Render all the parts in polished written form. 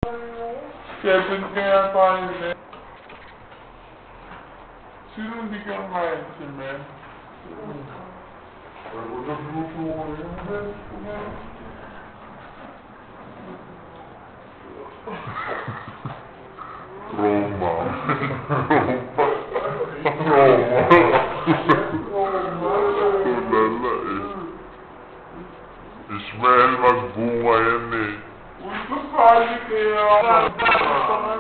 Kevin kaya tayo, men. Sino hindi ka kain si men? Ay, nagluto ko yun, men. Roma. Tulala eh. Ismael, magbunga yan eh. Uy, kasali kaya.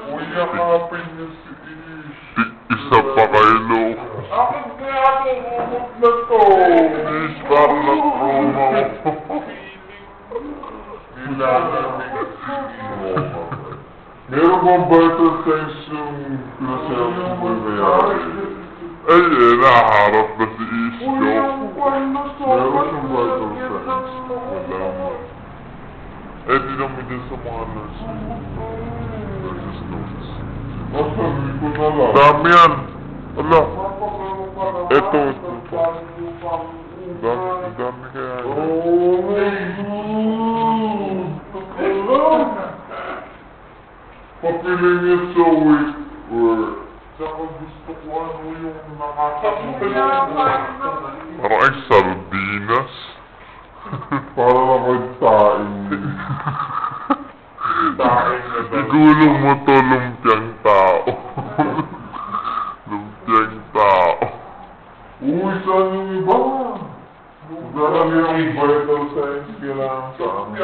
Uy, yakapin niyo si Ish. Isa pa kayo, lo. Akin kaya ako, umot na to. Ish, parang nag-Roma ko. Nilalamig si Roma. Meron bang vital signs yung pinasayaw ko ba mayari? Ay, naharap na si Ish, no? Meron siyang vital signs. Wala man. Eh, di naman din sa mga nurses. Nurses notes. Masabi ko na lang. Dami yan. Wala. Eto. Dami kaya yan. Oh, papiling niya sa week or saka gusto ko ano yung nakakasabay. Parang ay sardinas. Para lang ay taing. Taing na daw. Igulong mo to lumpiang tao. Lumpiang tao. Uy, saan yung iba? Dahil yung vital signs kailangan sa amin.